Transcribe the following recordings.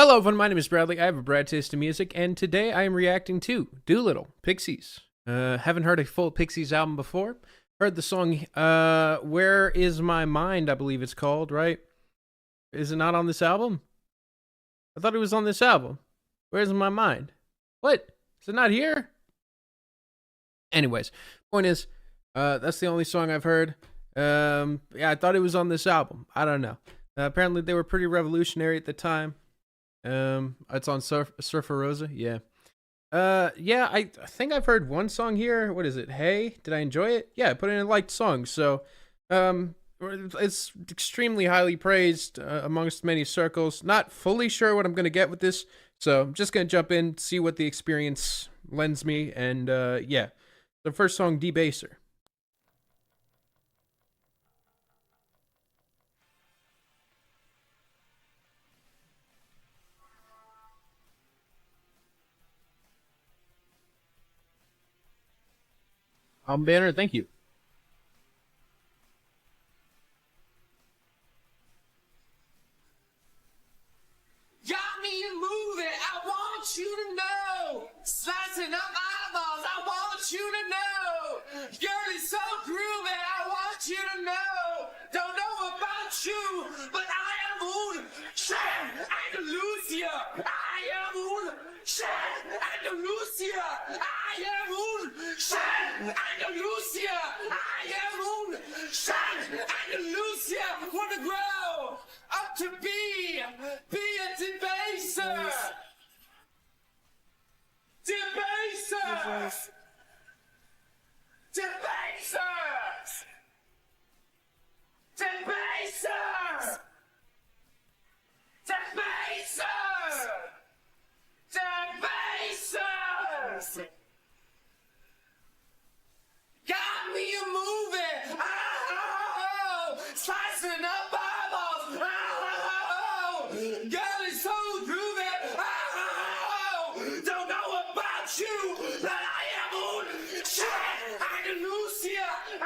Hello, everyone. My name is Bradley. I have a Brad taste in music, and today I am reacting to Dolittle, Pixies. Haven't heard a full Pixies album before. Heard the song, Where Is My Mind, I believe it's called, right? Is it not on this album? I thought it was on this album. Where's my mind? What? Is it not here? Anyways, point is, that's the only song I've heard. Yeah, I thought it was on this album. I don't know. Apparently they were pretty revolutionary at the time. It's on Surfer Rosa. Yeah. Yeah, I think I've heard one song here. What is it? Hey, did I enjoy it? Yeah, I put it in a liked song. So, it's extremely highly praised amongst many circles. Not fully sure what I'm gonna get with this, so I'm just gonna jump in, see what the experience lends me, and yeah. The first song, Debaser. Banner, thank you. Got me moving, I want you to know. Slicing up eyeballs, I want you to know. Girl, it's so groovy, I want you to know. Don't know about you, but I am on Shine Andalusia. I am on Shine Andalusia. I am on Shine Andalusia. I am on Shine Andalusia. Wanna grow up to be a debaser. Debasers! Debasers! Debasers! Debasers! Debasers! Got me moving! Oh, slicing up eyeballs! Oh, girl, it's so groovy! Oh, don't know about you, but I am on Shine Andalusia! I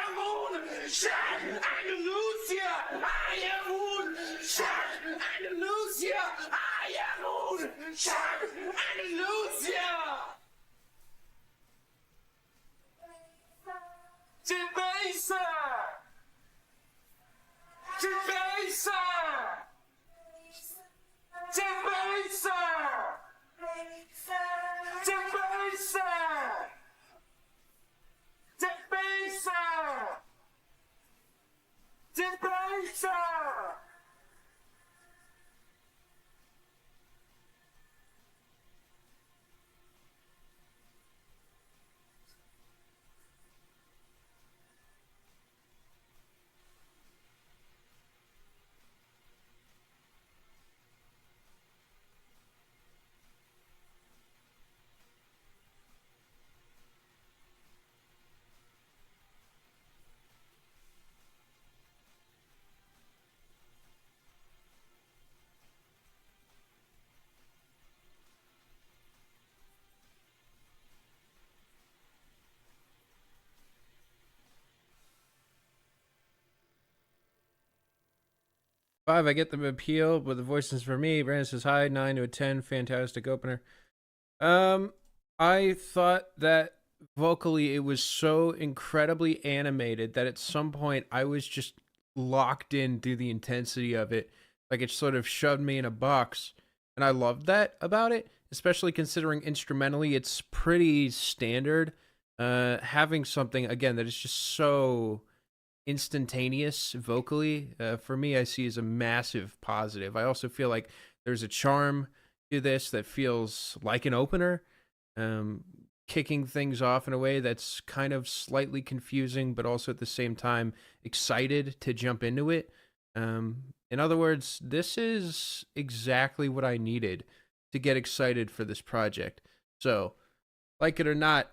am on Shine Andalusia! I am on Shine Andalusia! I am on Shine Andalusia! Debaser! Debaser! Debaser! Debaser! Debaser! Debaser! 5, I get the appeal, but the voice is for me. Brandon says hi, 9 to a 10, fantastic opener. I thought that vocally it was so incredibly animated that at some point I was just locked in through the intensity of it. Like it sort of shoved me in a box. And I loved that about it, especially considering instrumentally it's pretty standard. Having something, again, that is just so instantaneous vocally, for me, I see as a massive positive. I also feel like there's a charm to this that feels like an opener, kicking things off in a way that's kind of slightly confusing, but also at the same time excited to jump into it. In other words, this is exactly what I needed to get excited for this project. So, like it or not,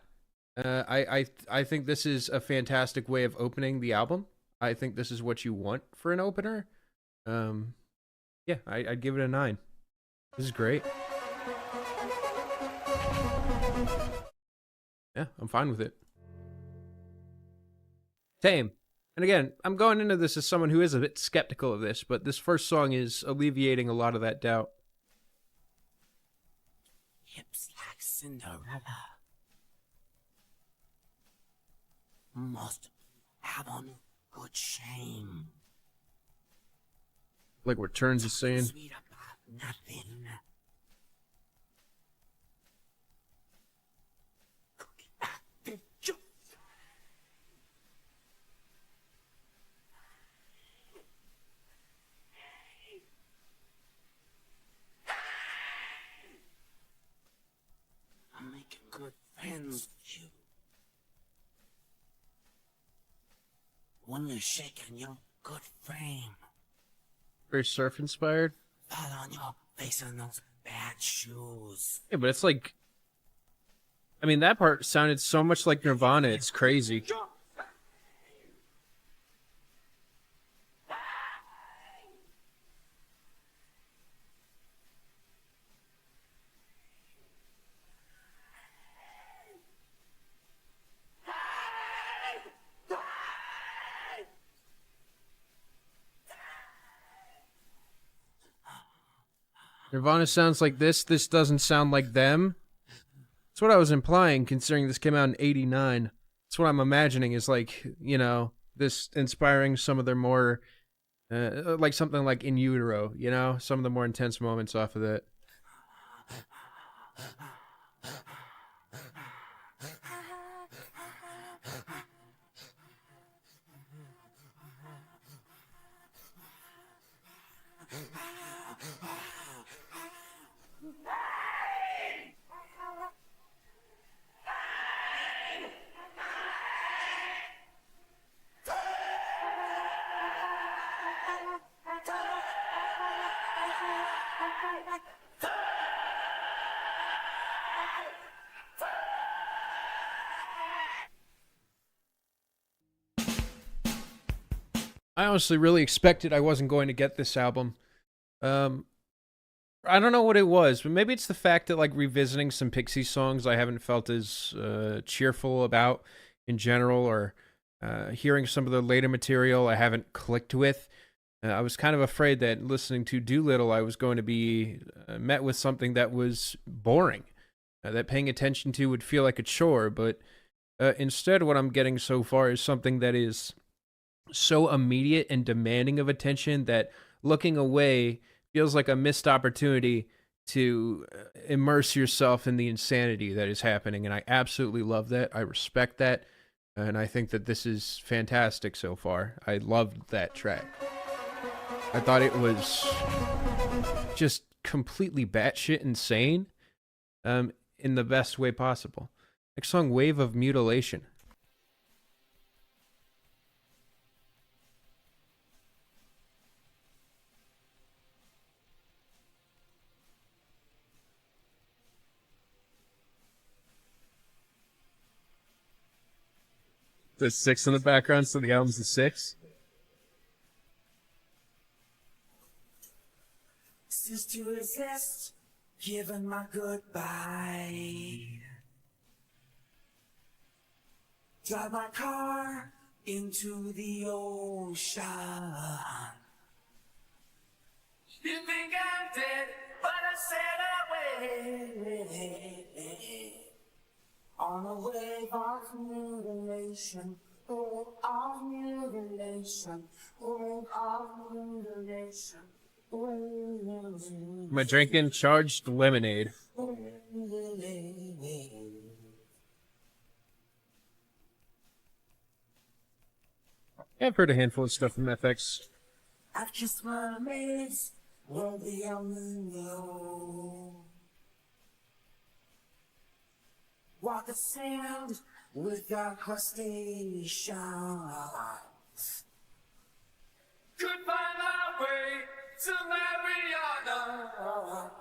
I think this is a fantastic way of opening the album. I think this is what you want for an opener. Yeah, I'd give it a 9. This is great. Yeah, I'm fine with it. Tame. And again, I'm going into this as someone who is a bit skeptical of this, but this first song is alleviating a lot of that doubt. hips like Cinderella. Must have on good shame. Like what Turns is saying. Sweet about nothing. I'm making good friends with you. When you're shaking your good frame, Very surf inspired. fall on your face in those bad shoes. Yeah, but it's like, I mean, that part sounded so much like Nirvana. It's crazy. Nirvana sounds like this. This doesn't sound like them. That's what I was implying, considering this came out in '89. That's what I'm imagining is like, you know, this inspiring some of their more, like something like In Utero, you know, some of the more intense moments off of that. I honestly really expected I wasn't going to get this album. Um, I don't know what it was, but maybe it's the fact that like revisiting some Pixie songs I haven't felt as cheerful about in general, or hearing some of the later material I haven't clicked with. I was kind of afraid that listening to Dolittle, I was going to be met with something that was boring, that paying attention to would feel like a chore. But instead, what I'm getting so far is something that is so immediate and demanding of attention that looking away feels like a missed opportunity to immerse yourself in the insanity that is happening. And I absolutely love that. I respect that. And I think that this is fantastic so far. I loved that track. I thought it was just completely batshit insane, in the best way possible. Next song, Wave of Mutilation. The 6 in the background, so the album's the 6. This is to resist giving my goodbye. Drive my car into the ocean. You think I'm dead, but I said away. On a wave of mutilation, wave of mutilation, wave of mutilation, Am I drinking charged lemonade? Yeah, I've heard a handful of stuff from FX. I've just one maze, will be on the road. Walk the sand with your crustaceans. Could find my way to Mariana.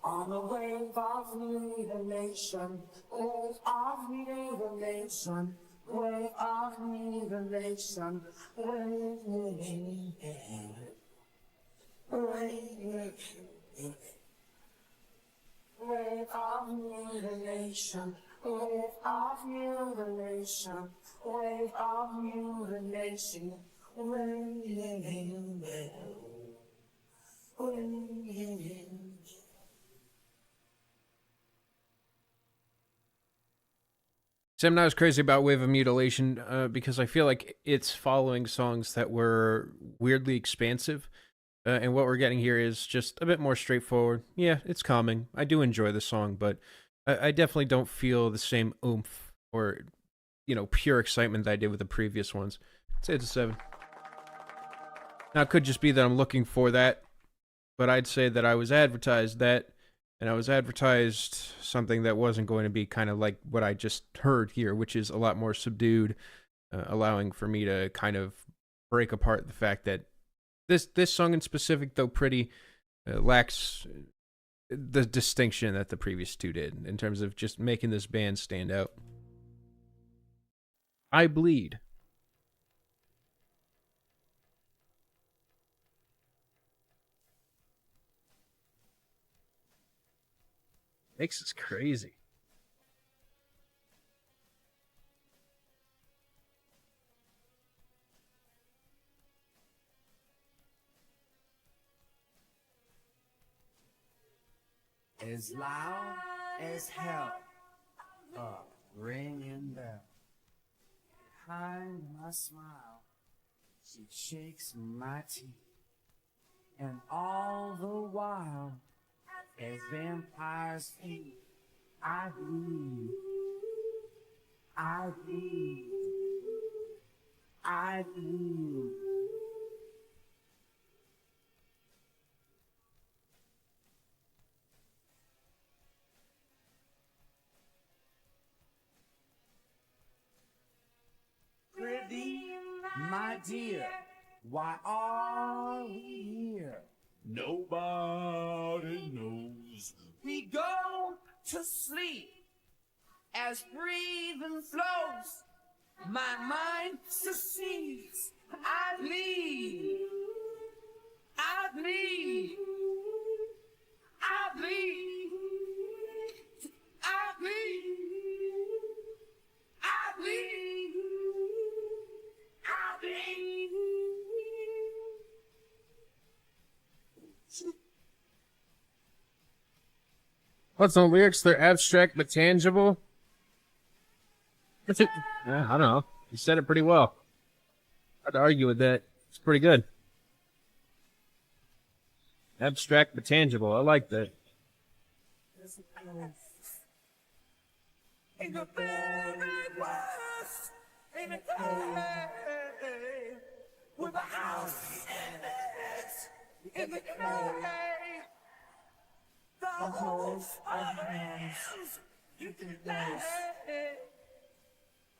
On a wave of mutilation, wave of mutilation, wave of mutilation, wave of mutilation, wave of mutilation, wave of mutilation, So I'm not as crazy about Wave of Mutilation because I feel like it's following songs that were weirdly expansive. And what we're getting here is just a bit more straightforward. Yeah, it's calming. I do enjoy the song, but I definitely don't feel the same oomph or, pure excitement that I did with the previous ones. I'd say it's a 7. Now, it could just be that I'm looking for that, but I'd say that I was advertised that, and I was advertised something that wasn't going to be kind of like what I just heard here, which is a lot more subdued, allowing for me to kind of break apart the fact that this song in specific, though pretty, lacks the distinction that the previous two did in terms of just making this band stand out. I Bleed. Makes us crazy. As loud as hell, a ringing bell. Behind my smile, she shakes my teeth, and all the while, as vampires feed, I bleed, I bleed, I bleed. Pretty, my dear, why are we here? Nobody knows. We go to sleep as breathing flows. My mind secedes. I bleed. I bleed. I bleed. I bleed. I bleed. I bleed. What's the lyrics? They're abstract but tangible. What's it? I don't know. You said it pretty well. Hard to argue with that. It's pretty good. Abstract but tangible. I like that. In the very west, in the cave, with a house in the cave, the holes are hands, you can lay.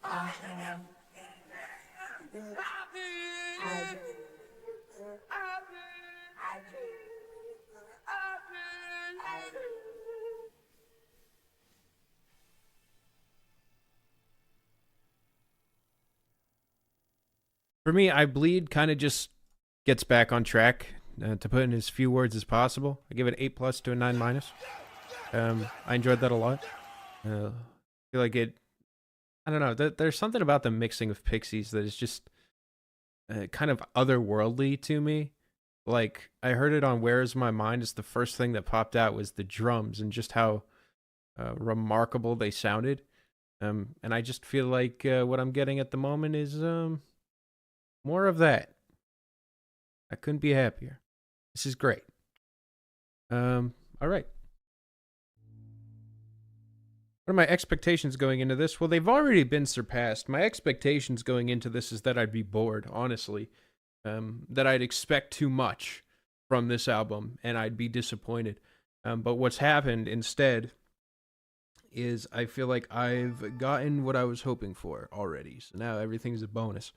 I am. For me, I Bleed kind of just gets back on track to put in as few words as possible. I give it 8 plus to a 9 minus. I enjoyed that a lot. I feel like it. I don't know. There's something about the mixing of Pixies that is just kind of otherworldly to me. Like, I heard it on Where Is My Mind. It's the first thing that popped out was the drums and just how remarkable they sounded. And I just feel like what I'm getting at the moment is more of that. I couldn't be happier. This is great. All right. What are my expectations going into this? Well, they've already been surpassed. My expectations going into this is that I'd be bored, honestly. That I'd expect too much from this album, and I'd be disappointed. But what's happened instead is I feel like I've gotten what I was hoping for already. So now everything's a bonus.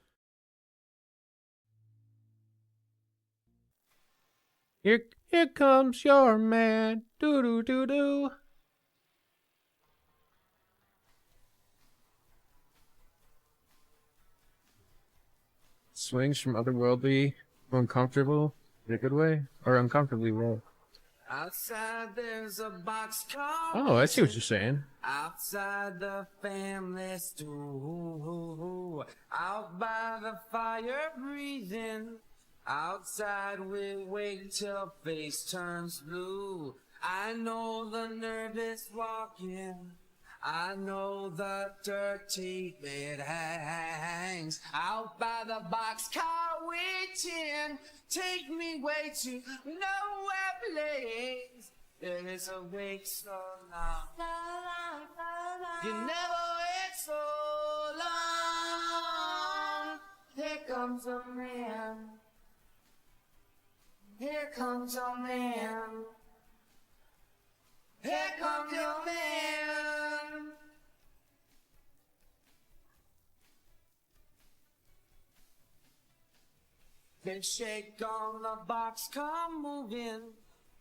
Here comes your man. Doo doo doo doo. Swings from otherworldly, uncomfortable in a good way, or uncomfortably well. Outside there's a box car. Oh, I see what you're saying. Outside the family stool. Out by the fire breathing. Outside we wait till face turns blue. I know the nervous walking. I know the dirty bed hangs out by the boxcar waiting. Take me way to nowhere place. There is a wait so long. You never wait so long. Here comes a man. Here comes a man. Here comes your man. Big shake on the box, come moving.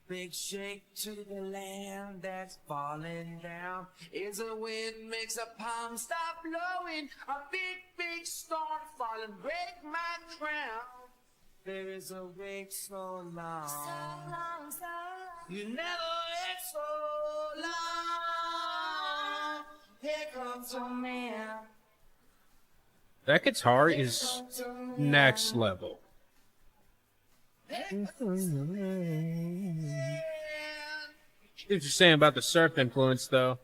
Big shake to the land that's falling down. Is a wind makes a palm stop blowing. A big, big storm falling, break my crown. There is a wait so long. So long, so long. You never wait so long. Here comes a man. That guitar is next level. What you're saying about the surf influence, though.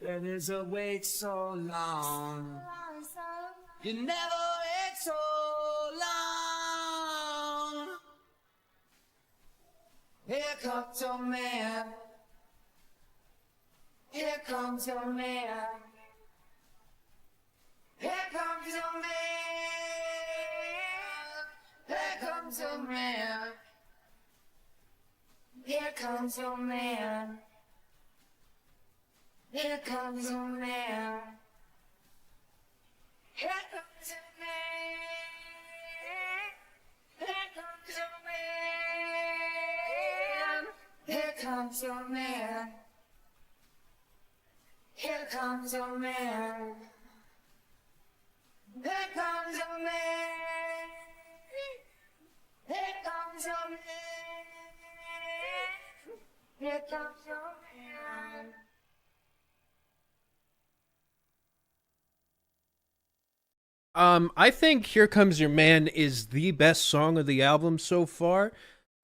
There is a wait so long. You never wait so long. Here comes your man. Here comes your man. Here comes your man. Here comes your man. Here comes your man. Here comes a man. Here comes a man. Here comes a man. Here comes a man. Here comes a man. Here comes a man. Here comes a man. I think Here Comes Your Man is the best song of the album so far.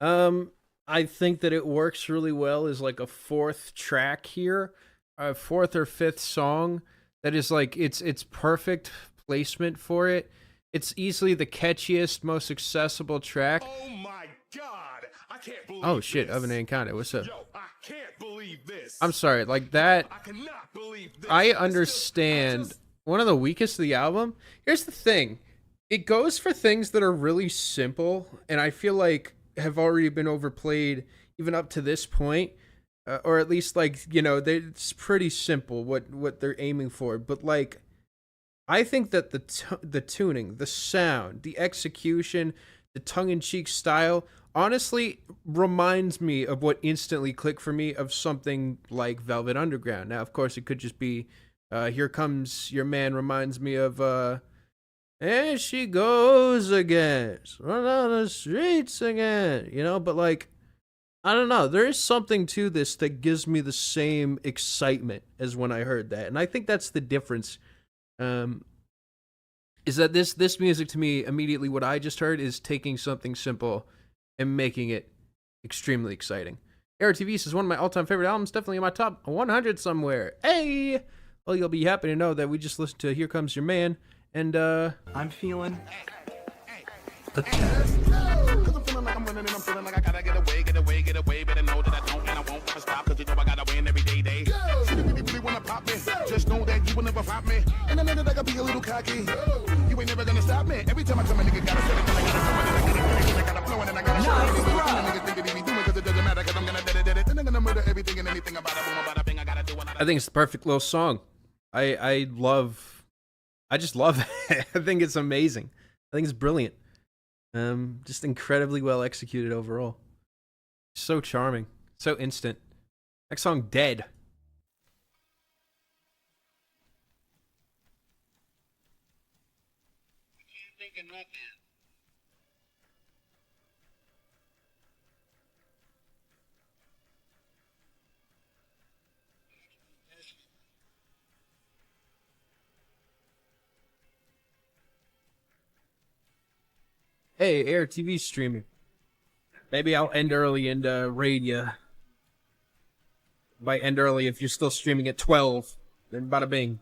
I think that it works really well as like a fourth track here, a fourth or fifth song that is like it's perfect placement for it. It's easily the catchiest, most accessible track. Oh my god, I can't believe Oh shit, this. Oven and County, what's up? Yo, I can't believe this. I'm sorry, like that. I cannot believe this. I Still, understand. One of the weakest of the album. Here's the thing. It goes for things that are really simple and I feel like have already been overplayed even up to this point. Or at least like, you know, it's pretty simple what they're aiming for, but like I think that the tuning, the sound, the execution, the tongue-in-cheek style honestly reminds me of what instantly clicked for me of something like Velvet Underground. Now, of course, it could just be Here Comes Your Man reminds me of there she goes again, run on the streets again, you know, but like I don't know, there is something to this that gives me the same excitement as when I heard that. And I think that's the difference. Is that this music to me immediately what I just heard is taking something simple and making it extremely exciting. ARTV says one of my all-time favorite albums, definitely in my top 100 somewhere. Hey! Well, you'll be happy to know that we just listened to Here Comes Your Man, and I'm feeling the Cause I'm feeling like I'm winning and I'm feeling like I gotta get away, better know that I don't and I won't ever stop, cause you know I gotta win every day. If you really wanna pop me, just know that you will never pop me. And I know that I gotta be a little cocky. You ain't never gonna stop me. Every time I come a nigga gotta set it, I gotta come and I gotta flow and I gotta show it. Niggas think it be doing cause it doesn't matter, cause I'm gonna dead it. Then I'm gonna murder everything and anything about it, boom, about a thing I gotta do. I think it's the perfect little song. I just love it. I think it's amazing. I think it's brilliant. Just incredibly well executed overall. So charming, so instant. Next song, Dead. thinking nothing. Hey, Air TV streaming. Maybe I'll end early and raid you. Might end early if you're still streaming at 12. Then bada bing.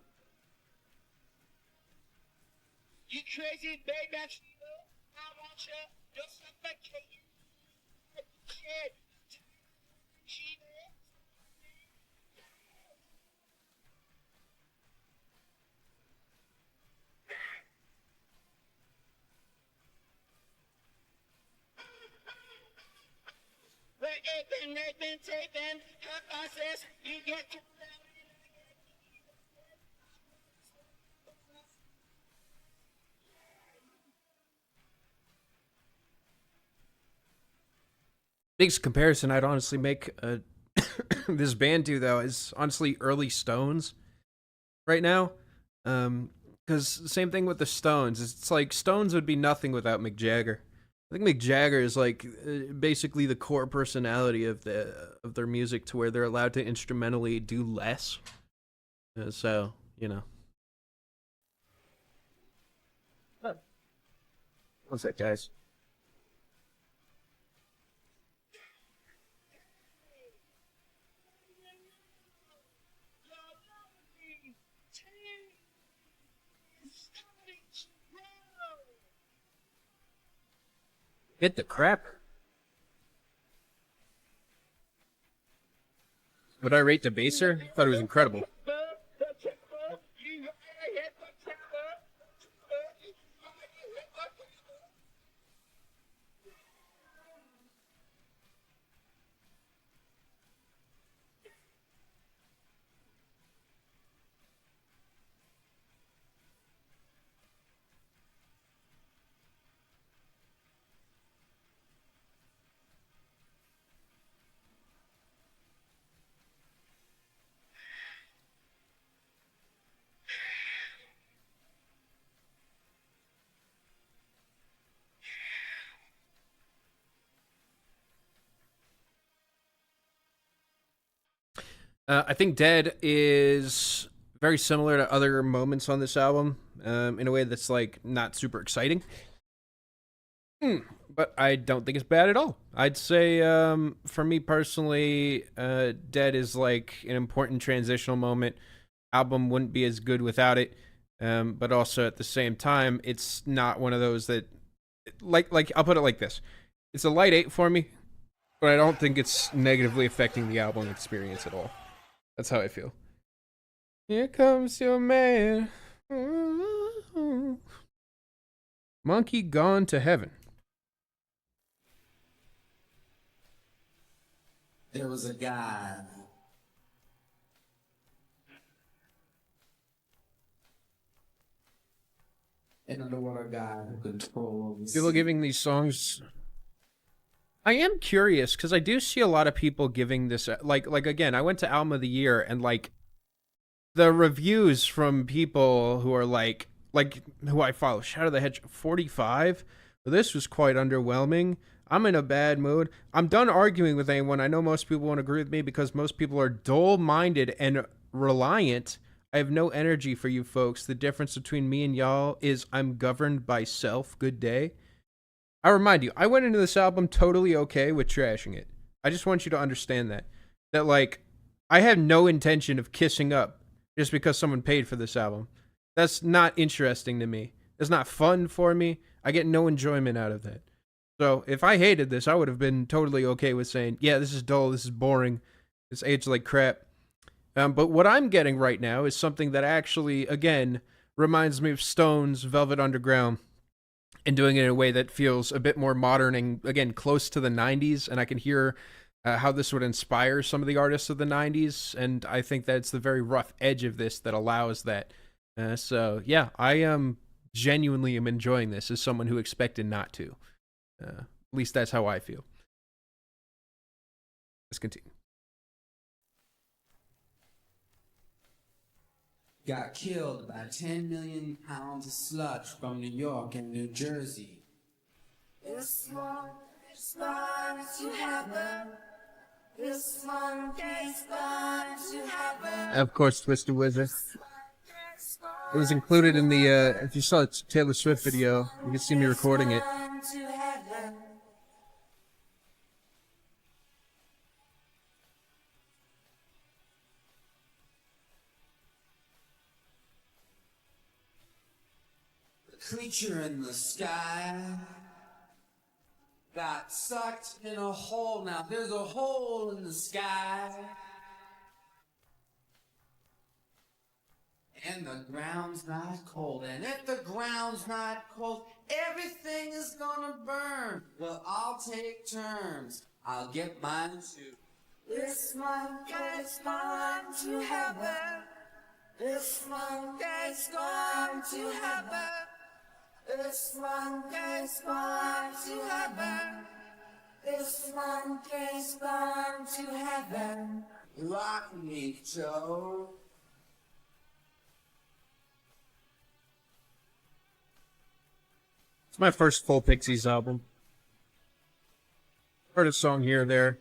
You crazy baby, I want you, just like you. Shit. They've been taping, her process, you get to Biggest comparison I'd honestly make this band to, though, is honestly early Stones right now. Because same thing with the Stones. It's like Stones would be nothing without Mick Jagger. I think Mick Jagger is like basically the core personality of their music, to where they're allowed to instrumentally do less. So, you know. What's that, guys? Hit the crap. Would I rate the baser? I thought it was incredible. I think Dead is very similar to other moments on this album, in a way that's like not super exciting. But I don't think it's bad at all. I'd say, for me personally, Dead is like an important transitional moment. Album wouldn't be as good without it. But also at the same time, it's not one of those that, like I'll put it like this: it's a light 8 for me, but I don't think it's negatively affecting the album experience at all. That's how I feel. Here comes your man. Monkey Gone to Heaven. There was a guy an underwater guy who controls People giving these songs. I am curious because I do see a lot of people giving this like again. I went to Album of the Year, and like the reviews from people who are like who I follow, Shadow the Hedge 45. Well, this was quite underwhelming. I'm in a bad mood. I'm done arguing with anyone. I know most people won't agree with me because most people are dull-minded and reliant. I have no energy for you folks. The difference between me and y'all is I'm governed by self. Good day. I remind you, I went into this album totally okay with trashing it. I just want you to understand that like, I have no intention of kissing up just because someone paid for this album. That's not interesting to me. It's not fun for me. I get no enjoyment out of that. So if I hated this, I would have been totally okay with saying, yeah, this is dull, this is boring, this aged like crap. But what I'm getting right now is something that actually, again, reminds me of Stones, Velvet Underground, and doing it in a way that feels a bit more modern and, again, close to the 90s. And I can hear how this would inspire some of the artists of the 90s. And I think that's the very rough edge of this that allows that. So, yeah, I genuinely am enjoying this as someone who expected not to. At least that's how I feel. Let's continue. got killed by 10 million pounds of sludge from New York and New Jersey. This one is gone to heaven. This one is gone to heaven. Of course, Twisted Wizard. It was included in the, if you saw the Taylor Swift video, you can see me recording it. The creature in the sky got sucked in a hole. Now there's a hole in the sky. And the ground's not cold. And if the ground's not cold, everything is gonna burn. Well, I'll take turns. I'll get mine too. This monkey's gone to heaven. This monkey's gone to heaven. This monkey's gone to heaven. This monkey's gone to heaven. Rock me, Joe. It's my first full Pixies album. Heard a song here or there.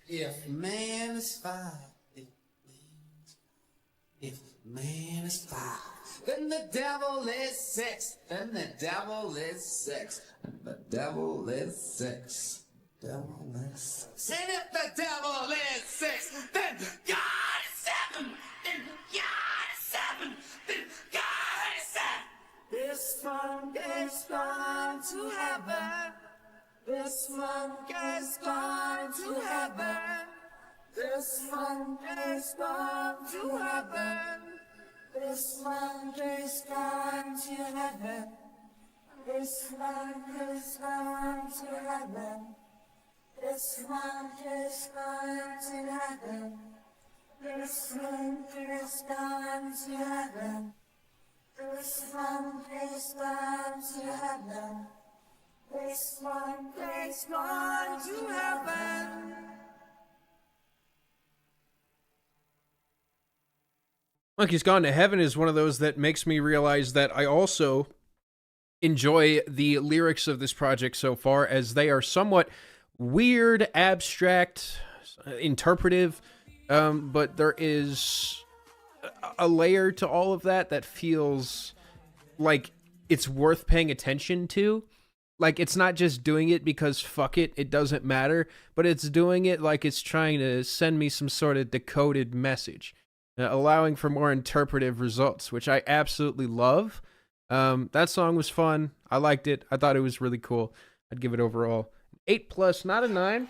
If man is five, if man is five, then the devil is six, then the devil is six, and the devil is six. Devil is six. And if the devil is six, then God is seven, then God is seven, then God is seven. This monkey's gone to heaven. This monkey's gone to heaven. This monkey's gone to heaven. This monkey's gone to heaven. This monkey's gone to heaven. This monkey's gone to heaven. This monkey's gone to heaven. This monkey's gone to heaven. This monkey's gone to heaven. Monkey's Gone to Heaven is one of those that makes me realize that I also enjoy the lyrics of this project so far, as they are somewhat weird, abstract, interpretive, but there is a layer to all of that that feels like it's worth paying attention to. Like, it's not just doing it because fuck it, it doesn't matter, but it's doing it like it's trying to send me some sort of decoded message, allowing for more interpretive results, which I absolutely love. That song was fun. I liked it. I thought it was really cool. I'd give it overall 8+, not a 9,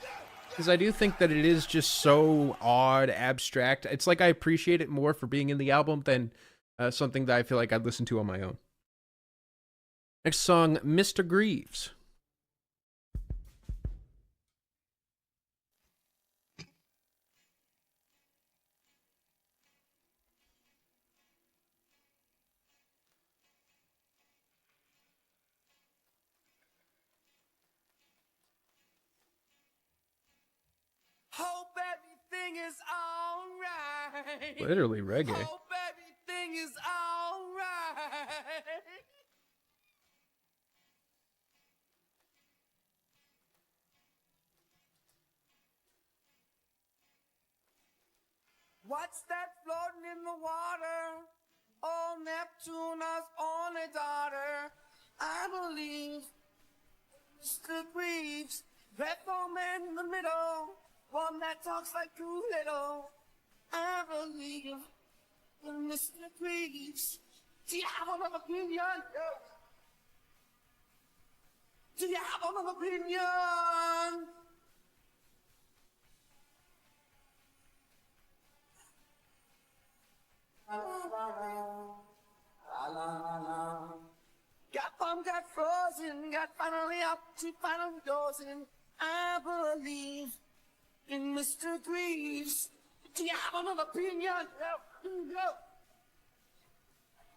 because I do think that it is just so odd, abstract. It's like I appreciate it more for being in the album than something that I feel like I'd listen to on my own. Next song, Mr. Greaves. Hope everything is alright. Literally reggae. Hope everything is alright. What's that floating in the water? Oh, Neptune's only daughter. I believe Mr. Greaves, that old man in the middle, one that talks like Dolittle. I believe in Mr. Greaves. Do you have another opinion? Do you have another opinion? Got bummed, got frozen, got finally up to final dosing. I believe in Mr. Greaves. Do you have another opinion? No.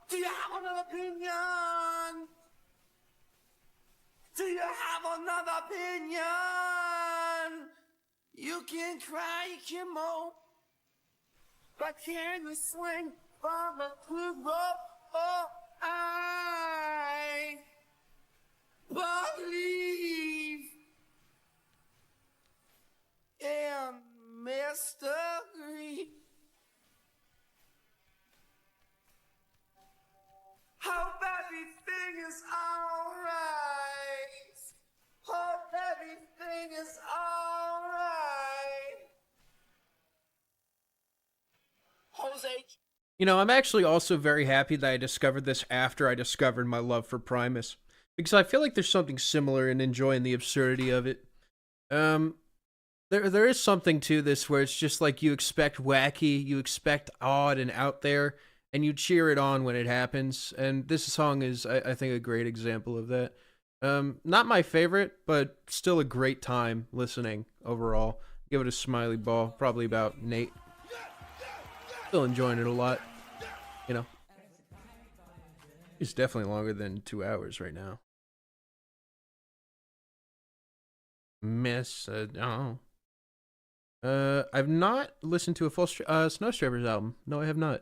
Do you have another opinion? Do you have another opinion? You can cry, you can moan, but can you swing from a good rope? Oh, I believe in mystery. Hope everything is alright. Hope everything is alright. Jose. You know, I'm actually also very happy that I discovered this after I discovered my love for Primus, because I feel like there's something similar in enjoying the absurdity of it. There is something to this where it's just like you expect wacky, you expect odd and out there, and you cheer it on when it happens. And this song is, I think, a great example of that. Not my favorite, but still a great time listening overall. Give it a smiley ball, probably about an 8. Still enjoying it a lot. You know, it's definitely longer than 2 hours right now. I've not listened to a full Snow Strippers album. No, I have not.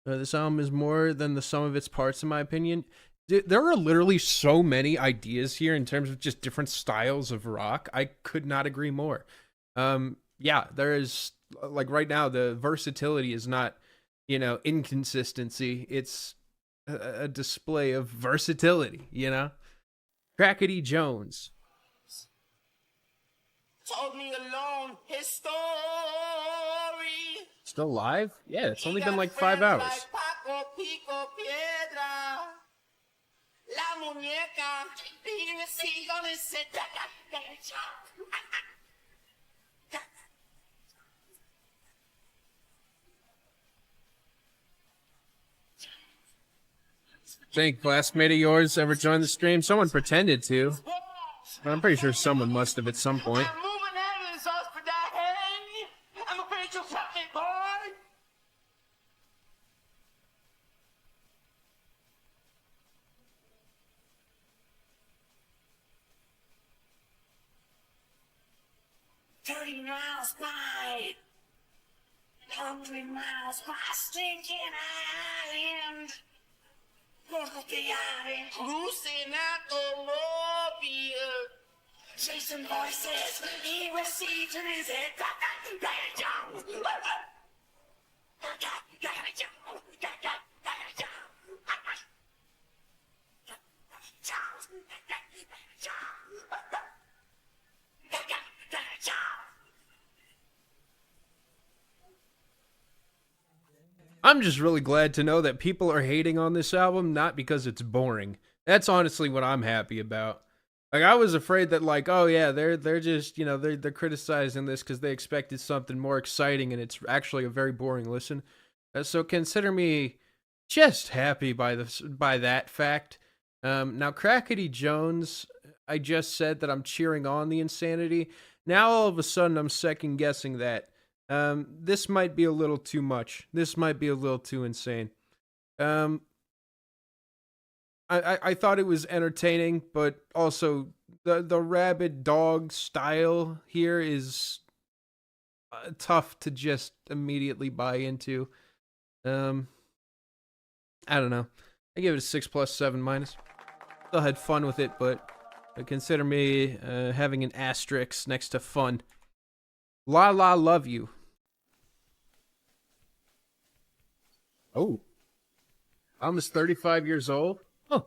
This album is more than the sum of its parts, in my opinion. There are literally so many ideas here in terms of just different styles of rock. I could not agree more. Yeah, there is, like, right now, the versatility is not, you know, inconsistency. It's a display of versatility, you know? Crackety Jones. Told me alone his story. Still live? Yeah, it's only been like 5 hours. Like Paco, Pico, Piedra. La muñeca. Y sigo en ese Think classmate of yours ever joined the stream? Someone pretended to. But I'm pretty sure someone must have at some point. I'm moving heavens off for that hang. I'm afraid you'll shut me, boy. $30 miles by, 100 miles by stinking island. Cruising at the mobile, chasing voices he received in his head. I'm just really glad to know that people are hating on this album, not because it's boring. That's honestly what I'm happy about. Like, I was afraid that, like, oh yeah, they're just, you know, they're criticizing this because they expected something more exciting, and it's actually a very boring listen. So consider me just happy by that fact. Now, Crackety Jones, I just said that I'm cheering on the insanity. Now all of a sudden I'm second guessing that. This might be a little too much. This might be a little too insane. I thought it was entertaining, but also the rabid dog style here is tough to just immediately buy into. I don't know. I give it a 6 plus 7 minus. Still had fun with it, but consider me having an asterisk next to fun. La La Love You. Oh. Almost 35 years old? Huh.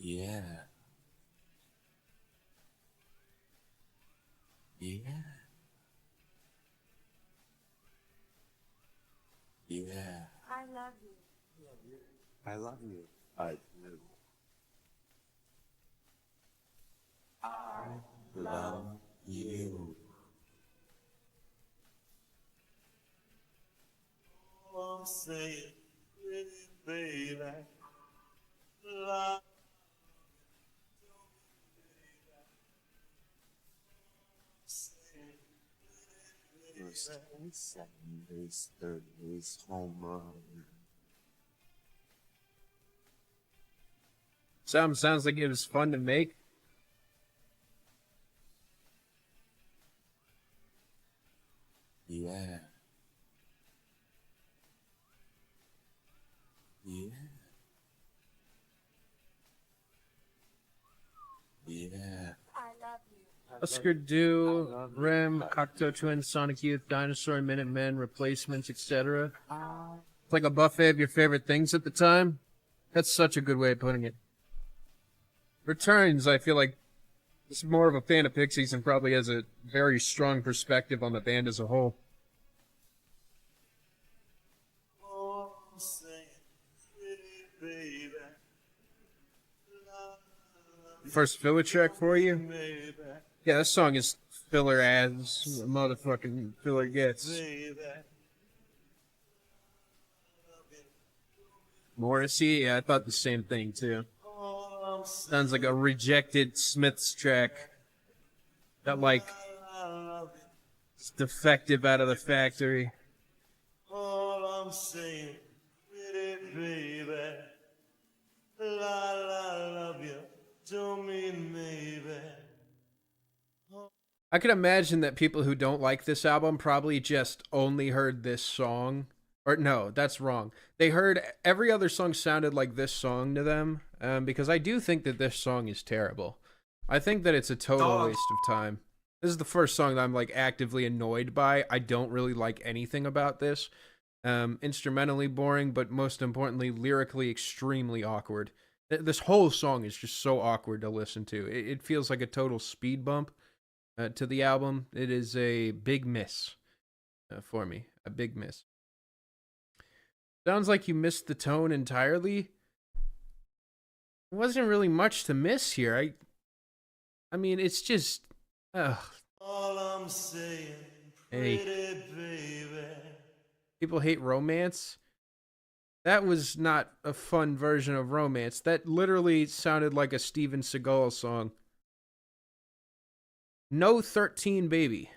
Yeah. Yeah. Yeah. I love you. I love you. I do. I love you. Saturdays, Thursdays, home run. Sounds like it was fun to make. Yeah. Yeah. Yeah. Husker Du, Rem, Cocteau Twins, Sonic Youth, Dinosaur, Minutemen, Replacements, etc. It's like a buffet of your favorite things at the time. That's such a good way of putting it. Returns, I feel like, is more of a fan of Pixies and probably has a very strong perspective on the band as a whole. First filler track for you? Yeah, this song is filler as motherfucking filler gets. Morrissey, yeah, I thought the same thing too. Sounds like a rejected Smiths track. That like it's defective out of the factory. All I'm saying, pretty baby, I love you, don't mean maybe. I can imagine that people who don't like this album probably just only heard this song. Or no, that's wrong. They heard every other song sounded like this song to them, because I do think that this song is terrible. I think that it's a total waste of time. This is the first song that I'm like actively annoyed by. I don't really like anything about this. Instrumentally boring, but most importantly, lyrically extremely awkward. This whole song is just so awkward to listen to. It feels like a total speed bump to the album. It is a big miss for me. A big miss. Sounds like you missed the tone entirely. There wasn't really much to miss here. I mean, it's just... Ugh. All I'm saying, Hey. pretty baby. People hate romance. That was not a fun version of romance. That literally sounded like a Steven Seagal song. No 13 Baby.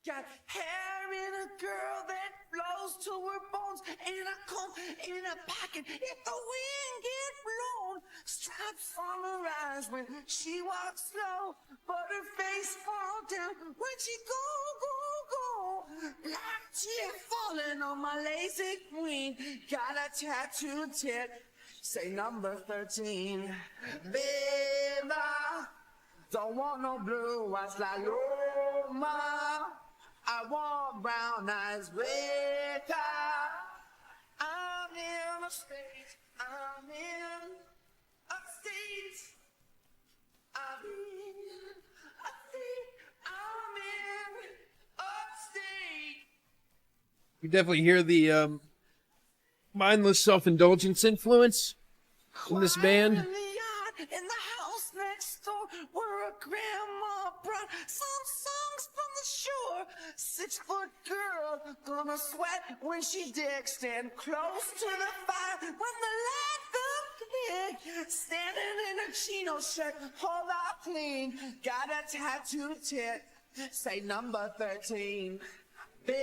Got hair in a girl that blows to her bones, and a comb in a pocket if the wind gets blown. Stripes on her eyes when she walks slow, but her face fall down when she go. Black tear falling on my lazy queen. Got a tattooed tit, say number 13. Baby, don't want no blue eyes like Loma. I want brown eyes, red eye. I'm in a state, I'm in a state. I'm in a state, I'm in a state. You definitely hear the mindless self-indulgence influence in this band. In the yard, in the house next door, where a grandma brought some songs from the shore. 6-foot girl gonna sweat when she digs. Stand close to the fire when the light the pig. Standing in a chino shirt, hold out clean. Got a tattooed tit, say number 13. Baby,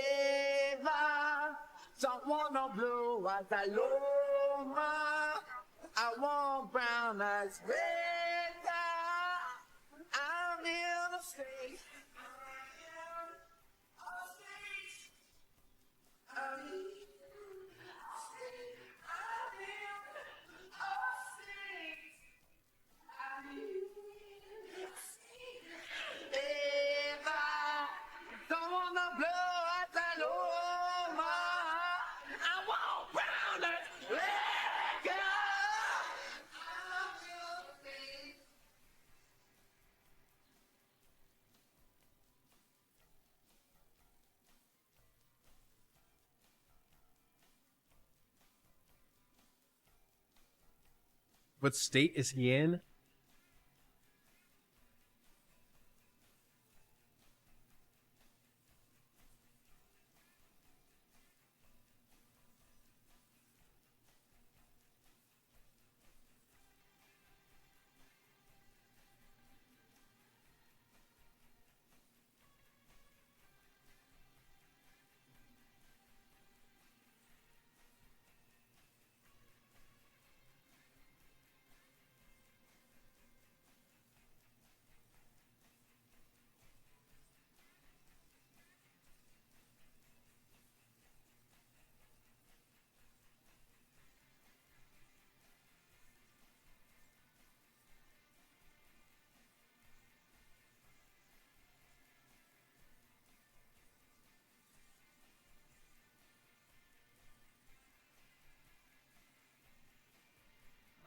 don't want no blue eyes like Loma. I want brown eyes, red eye. I'm in a state. I'm in a state. Baby, don't want no blue eyes like Loma. I want brown eyes, red eye. What state is he in?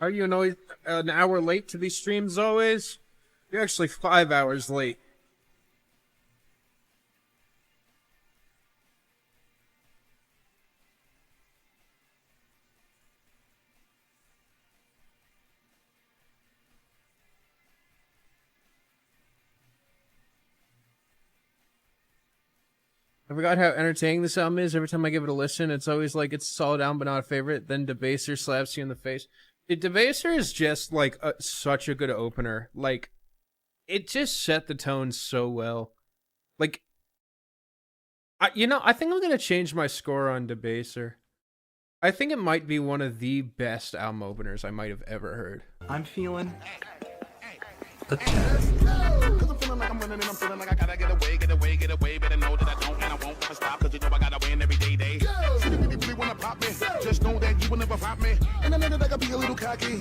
Are you always an hour late to these streams always? You're actually 5 hours late. I forgot how entertaining this album is. Every time I give it a listen, it's always like it's a solid album but not a favorite. Then Debaser slaps you in the face. Debaser is just like such a good opener. Like, it just set the tone so well. Like, I think I'm gonna change my score on Debaser. I think it might be one of the best album openers I might have ever heard. I'm feeling a 10. Cause I'm feeling like I'm winning and I'm feeling like I gotta get away. Better know that I don't and I won't ever stop. Cause you know I gotta win every day. See, if you really wanna pop me, just know that you will never pop me. And I know that I gotta be a little cocky.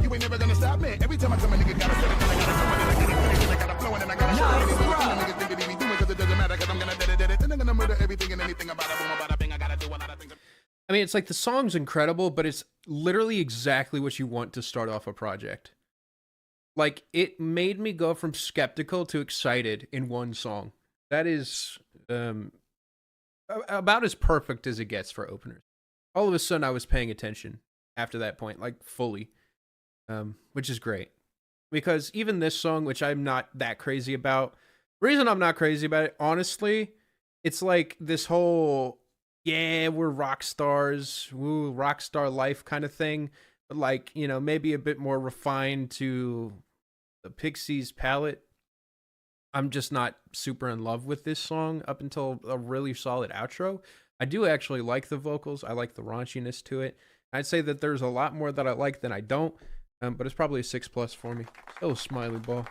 You ain't never gonna stop me. Every time I come, a nigga gotta set it, and I gotta come, and I gotta finish, and I gotta flow, and I gotta show it. And niggas think that he be doing cause it doesn't matter, cause I'm gonna did it. And I'm gonna murder everything and anything about it. Boom, about a thing, I gotta do a lot of things. I mean, it's like the song's incredible, but it's literally exactly what you want to start off a project. Like, it made me go from skeptical to excited in one song. That is about as perfect as it gets for openers. All of a sudden, I was paying attention after that point, like fully, which is great. Because even this song, which I'm not that crazy about, the reason I'm not crazy about it, honestly, it's like this whole, yeah, we're rock stars, woo, rock star life kind of thing. But like, maybe a bit more refined to the Pixies palette. I'm just not super in love with this song up until a really solid outro. I do actually like the vocals. I like the raunchiness to it. I'd say that there's a lot more that I like than I don't, but it's probably a 6+ for me. So smiley ball.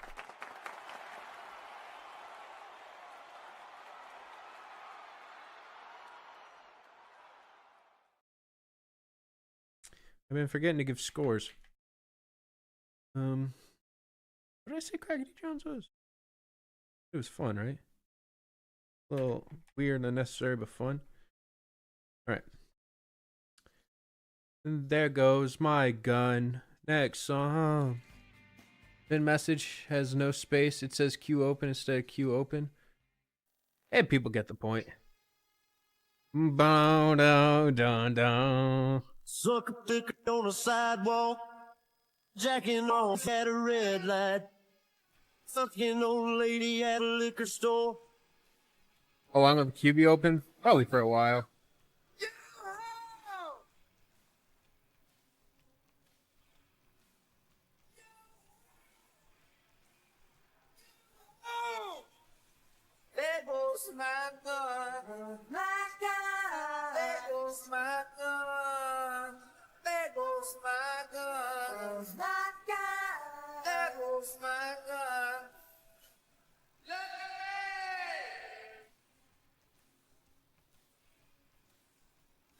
I've been forgetting to give scores. What did I say Crackety Jones was? It was fun, right? A little weird and unnecessary, but fun. Alright. And there goes my gun. Next song. Then message has no space. It says queue open instead of queue open. And people get the point. Bow down down down. Sucker thicker on the sidewalk, jacking off at a red light, fucking old lady at a liquor store. How long will the queue be open? Probably for a while. There goes my gun, my gun. There goes my gun. There goes my gun, my gun. There goes my gun. Look at me!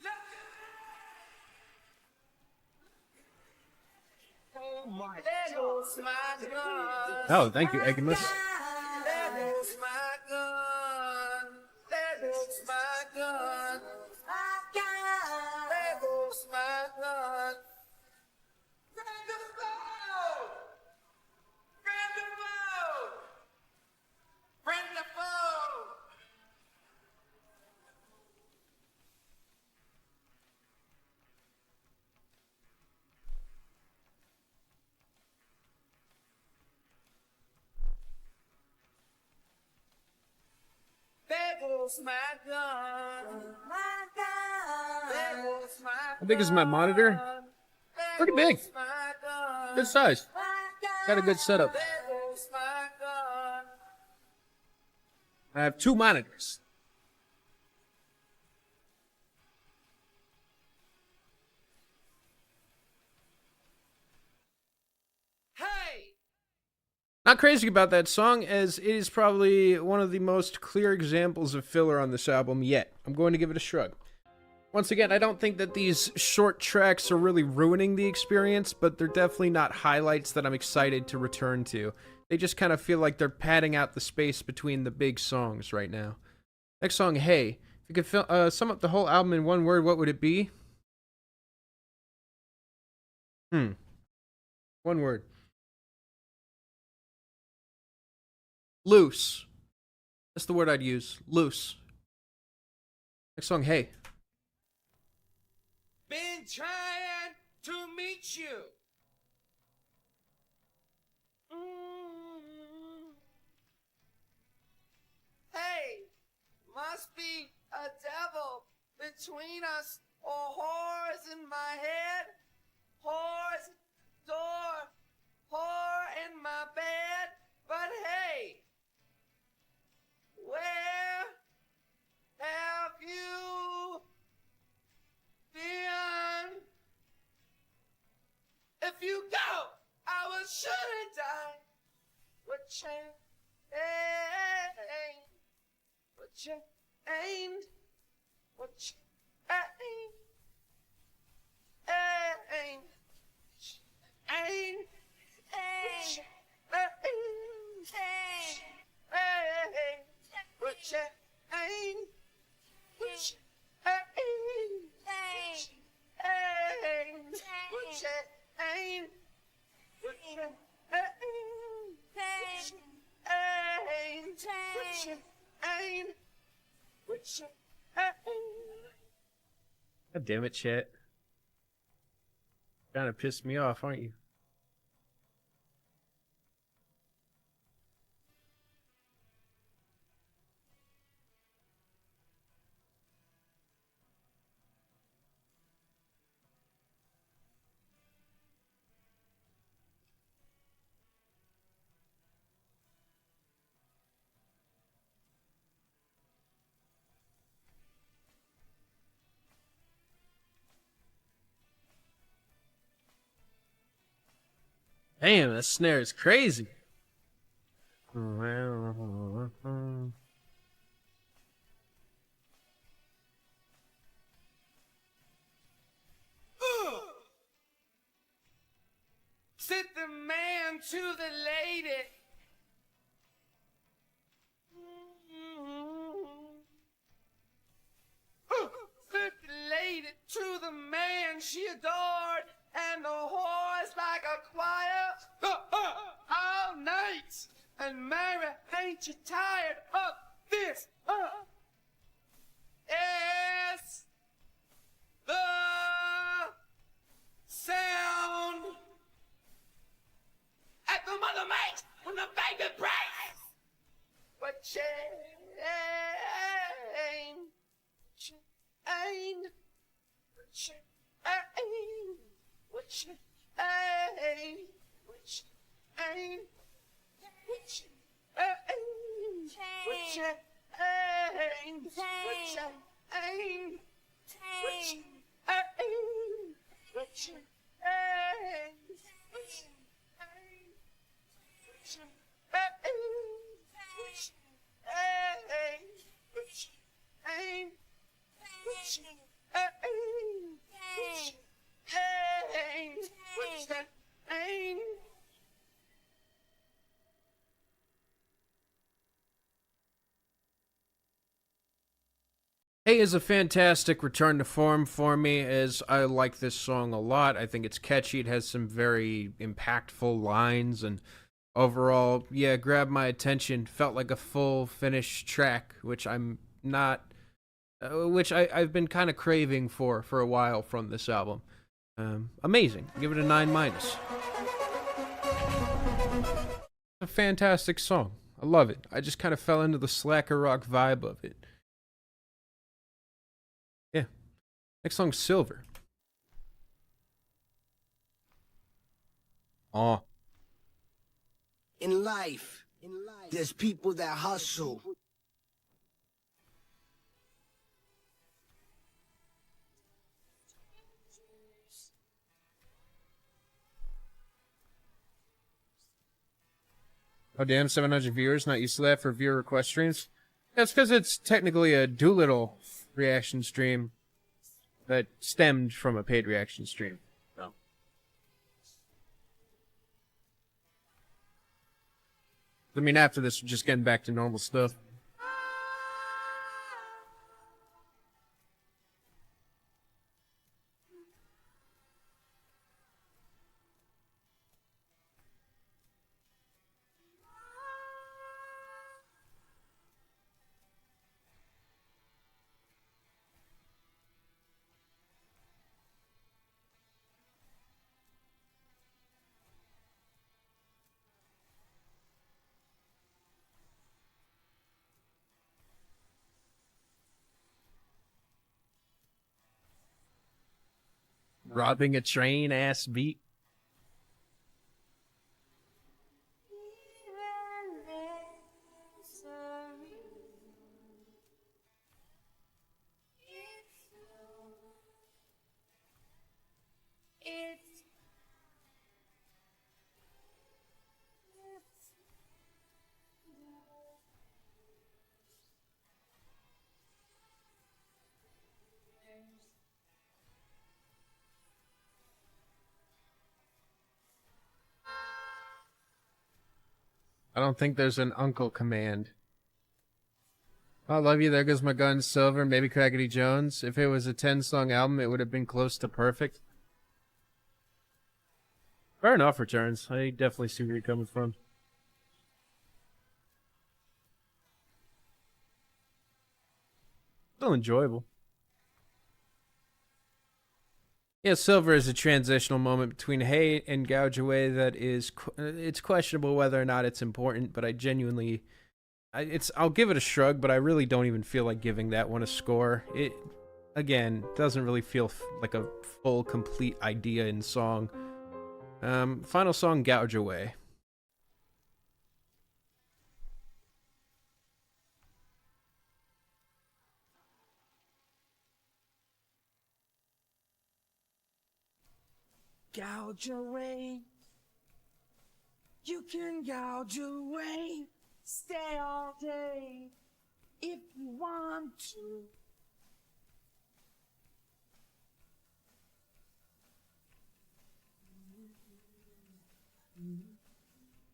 Look at me! Oh my! There goes my gun. Oh, thank you, Eggimus. There goes my gun. There goes my gun. My gun. There goes my gun. Bring the boat. Bring the boat. Bring the boat. There goes my gun. My gun. There goes my How big is my monitor? gun. Pretty big. My gun. Good size. My gun. Got a good setup. There goes my gun. I have 2 monitors. Hey! Not crazy about that song, as it is probably one of the most clear examples of filler on this album yet. I'm going to give it a shrug. Once again, I don't think that these short tracks are really ruining the experience, but they're definitely not highlights that I'm excited to return to. They just kind of feel like they're padding out the space between the big songs right now. Next song, Hey. If you could sum up the whole album in one word, what would it be? One word. Loose. That's the word I'd use. Loose. Next song, Hey. Been trying to meet you. Hey, must be a devil between us, or whores in my head, whores door, whore in my bed. But hey, where have you been? If you go, I will surely die. What change? What change? What change? God damn it, Chet. Trying to piss me off, aren't you? Damn, that snare is crazy. Sit the man to the lady. Sit the lady to the man she adored, and the whores like a choir all night. And Mary, ain't you tired of this? Yes, the sound at the mother makes when the baby breaks. But change, change, change, what change, what change, what change. Hey is a fantastic return to form for me, as I like this song a lot. I think it's catchy. It has some very impactful lines, and overall, yeah, grabbed my attention. Felt like a full finished track, which I'm not, which I've been kind of craving for a while from this album. Amazing. Give it a 9 minus. A fantastic song. I love it. I just kind of fell into the slacker rock vibe of it. Yeah. Next song, Silver. Oh. In life, there's people that hustle. Oh damn, 700 viewers, not used to that for viewer request streams. That's because it's technically a Dolittle reaction stream that stemmed from a paid reaction stream. No. I mean, after this, we're just getting back to normal stuff. Robbing a train ass beat. I don't think there's an uncle command. I love you. There goes my gun. Silver. Maybe Crackety Jones. If it was a 10-song album, it would have been close to perfect. Fair enough, Returns. I definitely see where you're coming from. Still enjoyable. Yeah, Silver is a transitional moment between Hey and Gouge Away that is, it's questionable whether or not it's important, but I genuinely, I'll give it a shrug, but I really don't even feel like giving that one a score. It, again, doesn't really feel like a full, complete idea in song. Final song, Gouge Away. Gouge away. You can gouge away. Stay all day if you want to.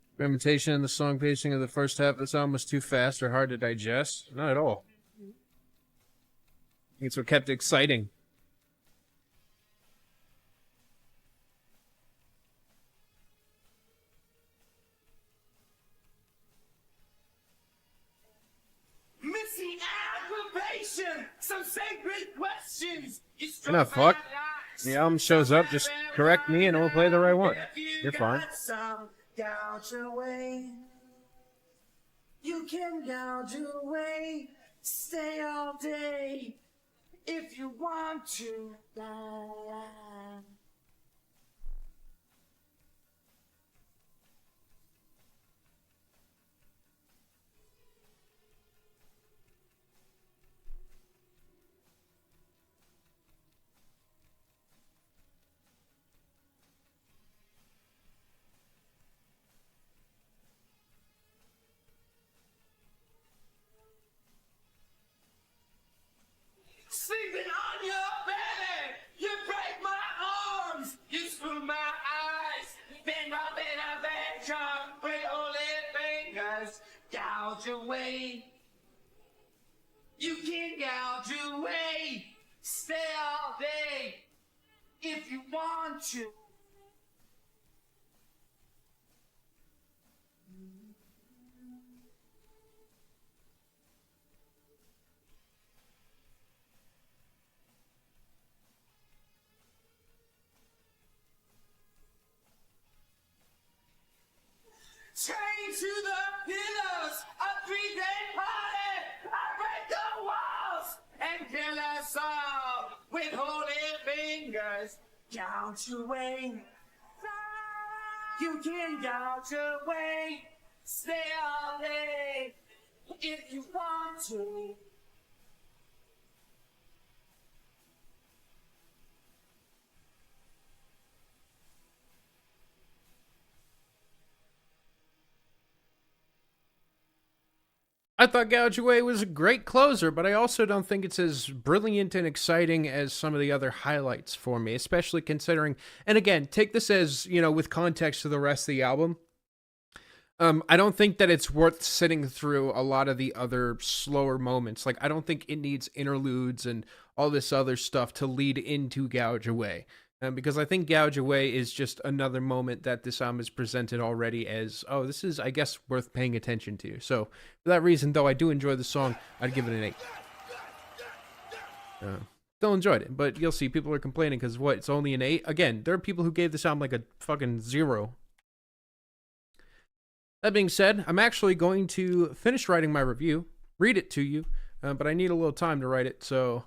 Experimentation in the song pacing of the first half of this album was too fast or hard to digest? Not at all. I think it's what kept it exciting. Missing aggravation, some sacred questions. You're not fucked. The album shows up, just correct me and we'll play the right one. You're fine. Gouge away. You can gouge away. Stay all day if you want to. La, la. Sleeping on your bed, you break my arms, you screw my eyes, been up in a bedroom with only fingers, gouge away. You can gouge away, stay all day if you want to. Chained to the pillars, a 3-day party. I break the walls and kill us all with holy fingers. Gouge away. You can gouge away. Stay all day if you want to. I thought Gouge Away was a great closer, but I also don't think it's as brilliant and exciting as some of the other highlights for me, especially considering, and again, take this as, you know, with context to the rest of the album. I don't think that it's worth sitting through a lot of the other slower moments. Like, I don't think it needs interludes and all this other stuff to lead into Gouge Away. Because I think Gouge Away is just another moment that this album is presented already as, oh, this is, I guess, worth paying attention to. So, for that reason, though I do enjoy the song, I'd give it an 8. Still enjoyed it, but you'll see people are complaining because, what, it's only an 8? Again, there are people who gave this album like a fucking 0. That being said, I'm actually going to finish writing my review, read it to you, but I need a little time to write it, so...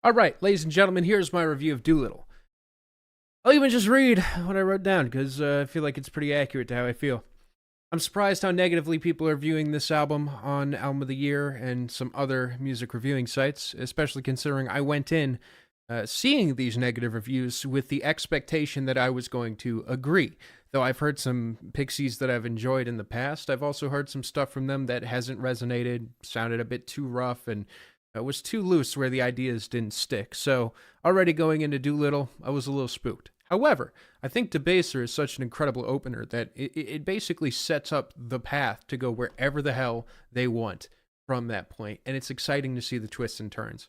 All right, ladies and gentlemen, here's my review of Dolittle. I'll even just read what I wrote down because I feel like it's pretty accurate to how I feel. I'm surprised how negatively people are viewing this album on Album of the Year and some other music reviewing sites, especially considering I went in seeing these negative reviews with the expectation that I was going to agree. Though I've heard some Pixies that I've enjoyed in the past, I've also heard some stuff from them that hasn't resonated, sounded a bit too rough, and was too loose where the ideas didn't stick. So already going into Dolittle, I was a little spooked. However, I think Debaser is such an incredible opener that it basically sets up the path to go wherever the hell they want from that point, and it's exciting to see the twists and turns.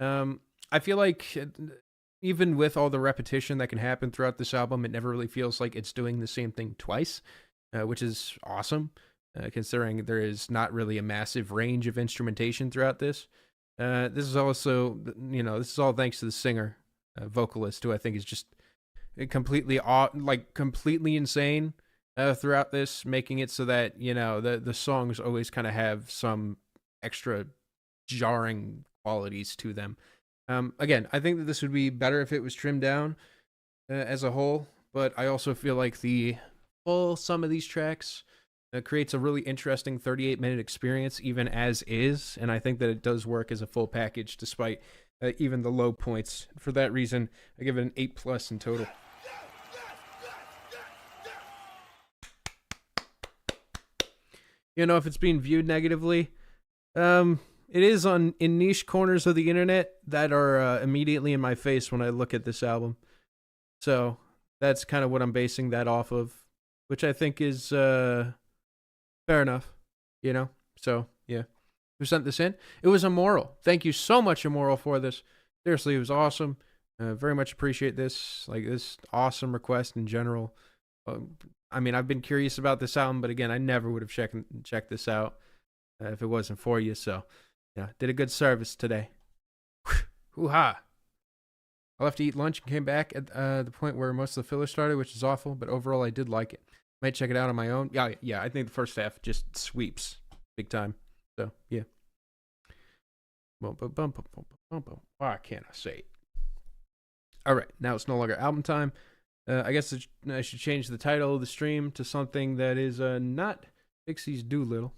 I feel like even with all the repetition that can happen throughout this album, it never really feels like it's doing the same thing twice, which is awesome, considering there is not really a massive range of instrumentation throughout this. This is also, this is all thanks to the singer, vocalist, who I think is just completely insane throughout this, making it so that the songs always kind of have some extra jarring qualities to them. Again, I think that this would be better if it was trimmed down as a whole, but I also feel like the full sum of these tracks creates a really interesting 38-minute experience even as is, and I think that it does work as a full package despite even the low points. For that reason, I give it an 8+ in total. If it's being viewed negatively, it is in niche corners of the internet that are immediately in my face when I look at this album. So that's kind of what I'm basing that off of, which I think is fair enough, So, yeah. Who sent this in? It was Immoral. Thank you so much, Immoral, for this. Seriously, it was awesome. Very much appreciate this. This awesome request in general. I've been curious about this album, but again, I never would have checked this out if it wasn't for you. So, yeah, did a good service today. Hoo-ha. I left to eat lunch and came back at the point where most of the filler started, which is awful, but overall I did like it. Might check it out on my own. Yeah, I think the first half just sweeps big time. So, yeah. Why can't I say it? All right, now it's no longer album time. I guess I should change the title of the stream to something that is not Pixies Dolittle.